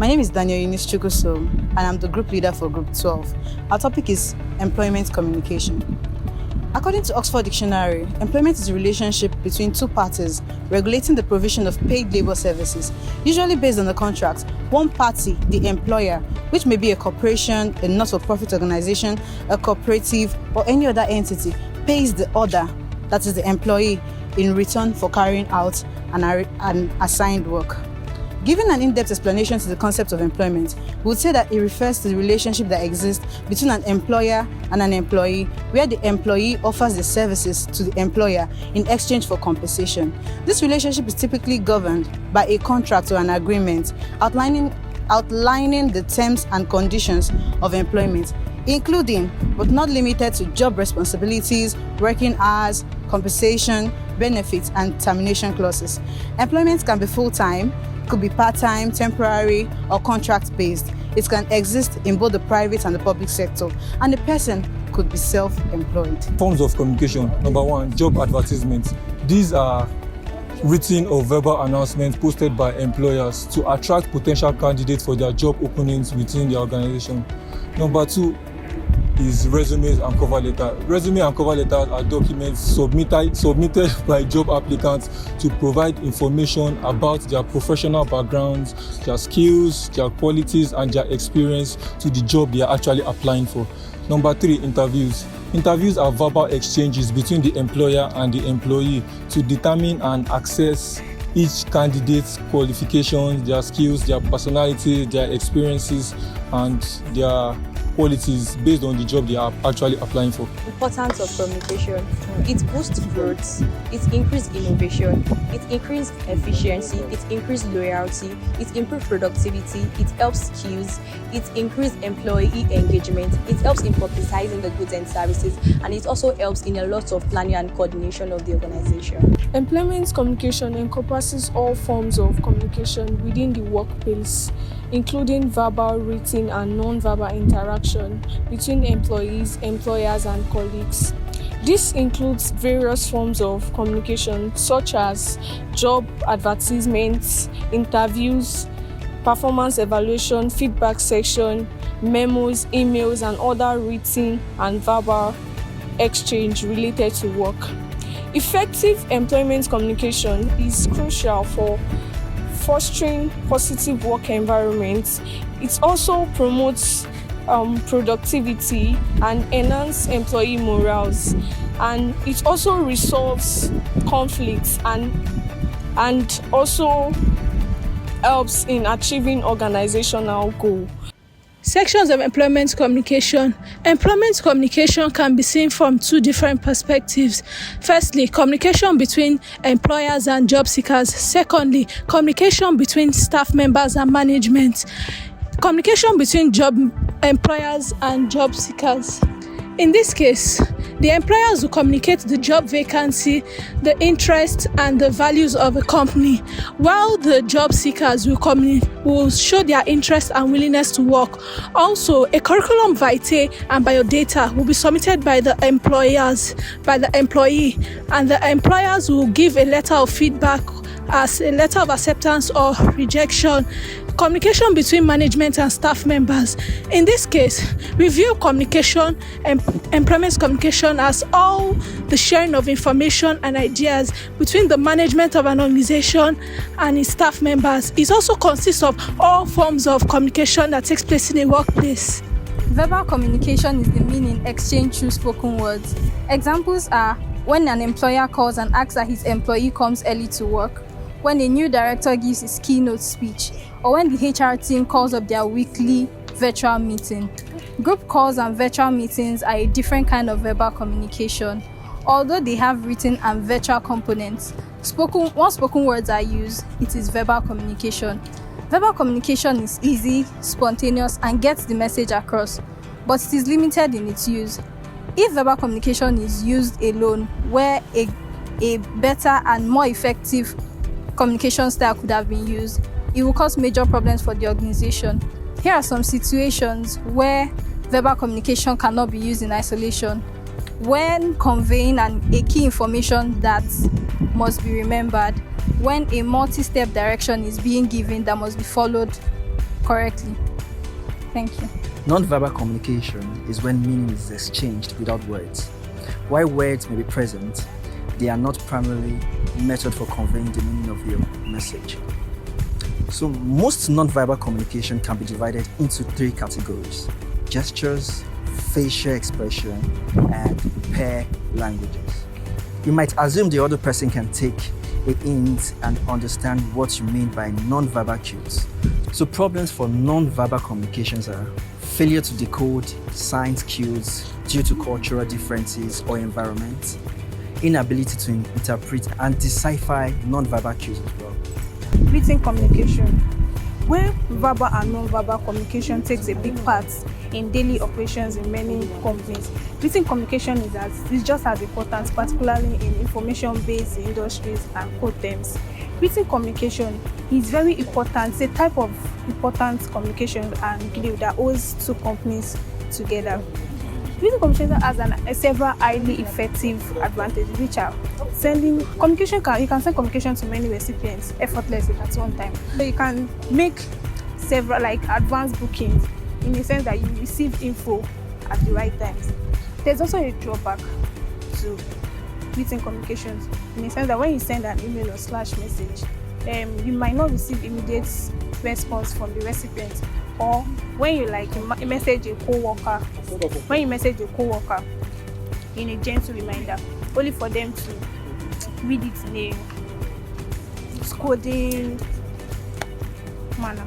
My name is Daniel Eunice Chukwuso, and I'm the group leader for Group 12. Our topic is employment communication. According to Oxford Dictionary, employment is a relationship between two parties regulating the provision of paid labor services, usually based on a contract. One party, the employer, which may be a corporation, a not-for-profit organization, a cooperative, or any other entity, pays the other, that is the employee, in return for carrying out an assigned work. Giving an in-depth explanation to the concept of employment, we would say that it refers to the relationship that exists between an employer and an employee, where the employee offers the services to the employer in exchange for compensation. This relationship is typically governed by a contract or an agreement outlining the terms and conditions of employment, including but not limited to job responsibilities, working hours, compensation, benefits, and termination clauses. Employment can be full-time, could be part-time, temporary, or contract-based. It can exist in both the private and the public sector, and the person could be self-employed. Forms of communication. Number one, job advertisements. These are written or verbal announcements posted by employers to attract potential candidates for their job openings within the organization. Number two is resumes and cover letters. Resume and cover letters are documents submitted by job applicants to provide information about their professional backgrounds, their skills, their qualities, and their experience to the job they are actually applying for. Number three, interviews. Interviews are verbal exchanges between the employer and the employee to determine and assess each candidate's qualifications, their skills, their personality, their experiences, and their qualities based on the job they are actually applying for. Importance of communication. It boosts growth, it increases innovation, it increases efficiency, it increases loyalty, it improves productivity, it helps skills, it increases employee engagement, it helps in publicizing the goods and services, and it also helps in a lot of planning and coordination of the organization. Employment communication encompasses all forms of communication within the workplace, including verbal, written, and non-verbal interaction between employees, employers, and colleagues. This includes various forms of communication such as job advertisements, interviews, performance evaluation, feedback section, memos, emails, and other written and verbal exchange related to work. Effective employment communication is crucial for fostering positive work environments. It also promotes productivity and enhance employee morals, and it also resolves conflicts and also helps in achieving organizational goals. Sections of employment communication. Employment communication can be seen from two different perspectives. Firstly, communication between employers and job seekers. Secondly, communication between staff members and management. Communication between employers and job seekers. In this case, the employers will communicate the job vacancy, the interest, and the values of a company, while the job seekers will show their interest and willingness to work. Also, a curriculum vitae and biodata will be submitted by the employee, and the employers will give a letter of feedback as a letter of acceptance or rejection. Communication between management and staff members. In this case, we view communication and employment communication as all the sharing of information and ideas between the management of an organization and its staff members. It also consists of all forms of communication that takes place in a workplace. Verbal communication is the meaning exchanged through spoken words. Examples are when an employer calls and asks that his employee comes early to work, when a new director gives his keynote speech, or when the HR team calls up their weekly virtual meeting. Group calls and virtual meetings are a different kind of verbal communication. Although they have written and virtual components, once spoken words are used, it is verbal communication. Verbal communication is easy, spontaneous, and gets the message across, but it is limited in its use. If verbal communication is used alone, where a better and more effective communication style could have been used, it will cause major problems for the organization. Here are some situations where verbal communication cannot be used in isolation. When conveying a key information that must be remembered, when a multi-step direction is being given that must be followed correctly. Thank you. Non-verbal communication is when meaning is exchanged without words. While words may be present, they are not primarily method for conveying the meaning of your message. So most non-verbal communication can be divided into 3 categories: gestures, facial expression, and pair languages. You might assume the other person can take a hint and understand what you mean by non-verbal cues. So problems for non-verbal communications are failure to decode signs cues due to cultural differences or environment, inability to interpret and decipher non-verbal cues as well. Written communication, where verbal and non-verbal communication takes a big part in daily operations in many companies. Written communication is just as important, particularly in information-based industries and code terms. Written communication is very important. It's a type of important communication and glue that holds 2 companies together. Written communication has several highly effective advantages, which are sending communication. You can send communication to many recipients effortlessly at one time. So you can make several advanced bookings in the sense that you receive info at the right times. There's also a drawback to written communications in the sense that when you send an email or /message, you might not receive immediate response from the recipient. Or when you message a co-worker, in a gentle reminder, only for them to read it in a scolding manner.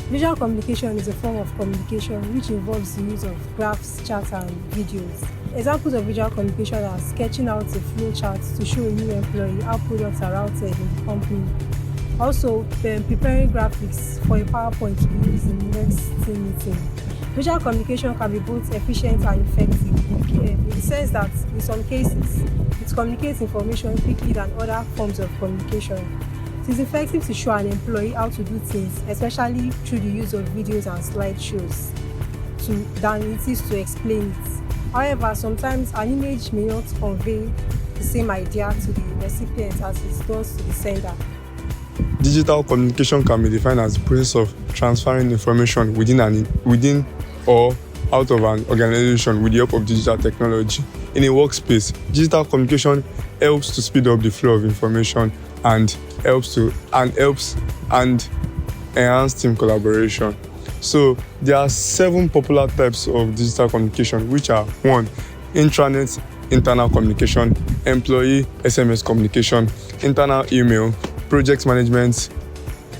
Visual communication is a form of communication which involves the use of graphs, charts, and videos. Examples of visual communication are sketching out a flow chart to show a new employee how products are routed in the company. Also, preparing graphics for a PowerPoint to be used in the next team meeting. Visual communication can be both efficient and effective in the sense that, in some cases, it communicates information quickly than other forms of communication. It is effective to show an employee how to do things, especially through the use of videos and slideshows, than it is to explain it. However, sometimes an image may not convey the same idea to the recipient as it does to the sender. Digital communication can be defined as the process of transferring information within or out of an organization with the help of digital technology. In a workspace, digital communication helps to speed up the flow of information and helps enhance team collaboration. So there are 7 popular types of digital communication, which are 1. Intranet internal communication, employee SMS communication, internal email, project management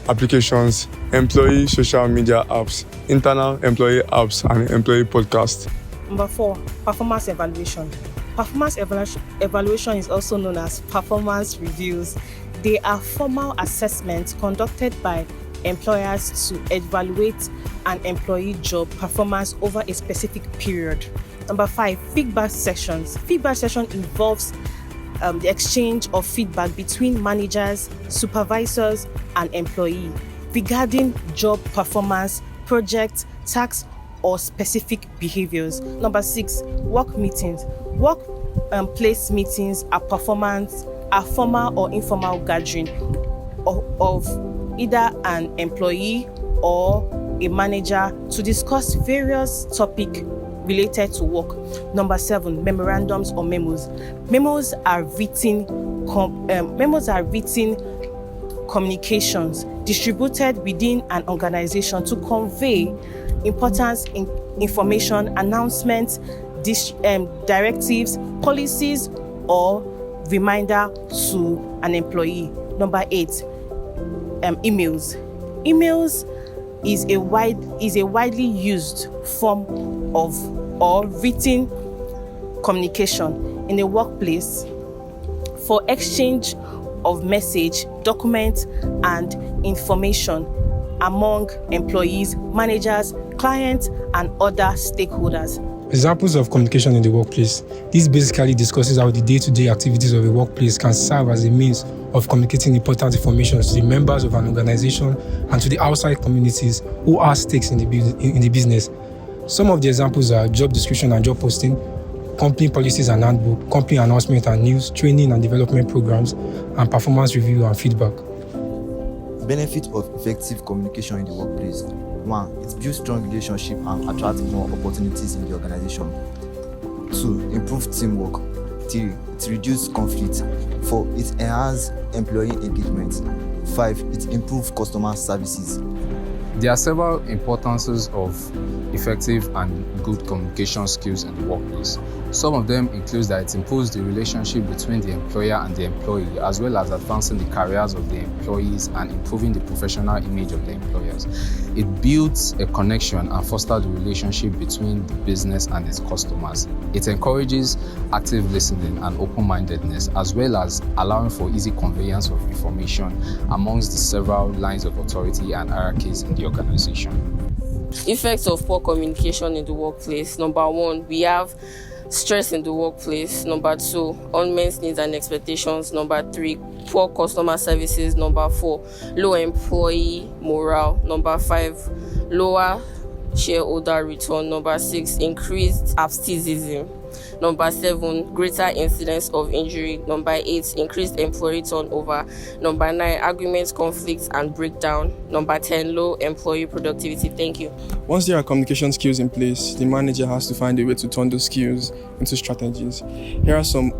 applications, employee social media apps, internal employee apps, and employee podcast. Number 4, performance evaluation. Performance evaluation is also known as performance reviews. They are formal assessments conducted by employers to evaluate an employee job performance over a specific period. Number 5, feedback sessions. Feedback session involves the exchange of feedback between managers, supervisors, and employee regarding job performance, project, tasks, or specific behaviors. Number 6, work meetings. Workplace meetings are formal or informal gathering of either an employee or a manager to discuss various topics related to work. Number 7, memorandums or memos. Memos are written communications distributed within an organization to convey important information, announcements, directives, policies, or reminder to an employee. Number 8, emails. Emails is a widely used form of or written communication in a workplace for exchange of message, documents, and information among employees, managers, clients, and other stakeholders. Examples of communication in the workplace. This basically discusses how the day-to-day activities of a workplace can serve as a means of communicating important information to the members of an organization and to the outside communities who are stakes in the business. Some of the examples are job description and job posting, company policies and handbook, company announcement and news, training and development programs, and performance review and feedback. Benefit of effective communication in the workplace. 1. It builds strong relationships and attracts more opportunities in the organization. 2. Improve teamwork. 3. It reduces conflict. 4. It enhances employee engagement. 5. It improves customer services. There are several importances of effective and good communication skills in the workplace. Some of them include that it improves the relationship between the employer and the employee, as well as advancing the careers of the employees and improving the professional image of the employers. It builds a connection and fosters the relationship between the business and its customers. It encourages active listening and open-mindedness, as well as allowing for easy conveyance of information amongst the several lines of authority and hierarchies in the organization. Effects of poor communication in the workplace. Number 1, we have stress in the workplace. Number 2, unmet needs and expectations. Number 3, poor customer services. Number 4, low employee morale. Number 5, lower shareholder return. Number 6, increased absenteeism. Number 7, greater incidence of injury. Number 8, increased employee turnover. Number 9, arguments, conflicts, and breakdown. Number 10, low employee productivity. Thank you. Once there are communication skills in place, the manager has to find a way to turn those skills into strategies. Here are some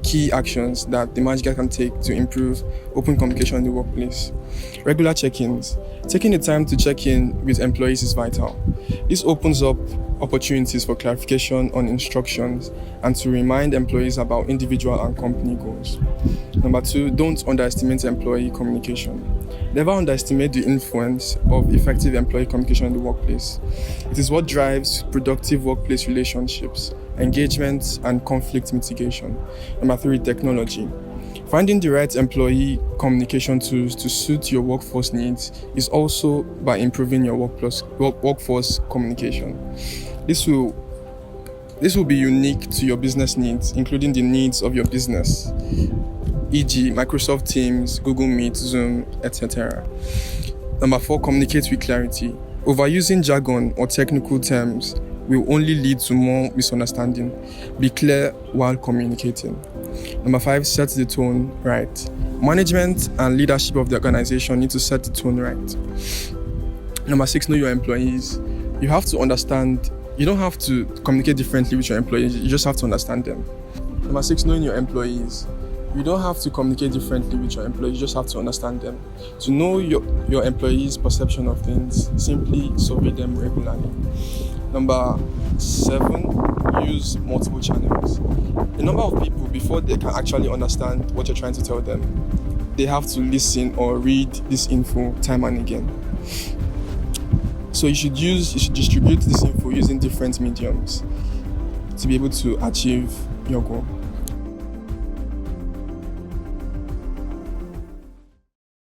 key actions that the manager can take to improve open communication in the workplace. Regular check-ins. Taking the time to check in with employees is vital. This opens up opportunities for clarification on instructions and to remind employees about individual and company goals. Number 2, don't underestimate employee communication. Never underestimate the influence of effective employee communication in the workplace. It is what drives productive workplace relationships, engagement, and conflict mitigation. Number 3, technology. Finding the right employee communication tools to suit your workforce needs is also by improving your workforce communication. This will be unique to your business needs, including the needs of your business, e.g. Microsoft Teams, Google Meet, Zoom, etc. Number 4, communicate with clarity. Overusing jargon or technical terms will only lead to more misunderstanding. Be clear while communicating. Number 5, set the tone right. Management and leadership of the organization need to set the tone right. Number 6, know your employees. You have to understand. You don't have to communicate differently with your employees, you just have to understand them. Number 6, knowing your employees. You don't have to communicate differently with your employees, you just have to understand them. To know your employees' perception of things, simply survey them regularly. Number 7, use multiple channels. A number of people, before they can actually understand what you're trying to tell them, they have to listen or read this info time and again. So you should distribute this info using different mediums to be able to achieve your goal.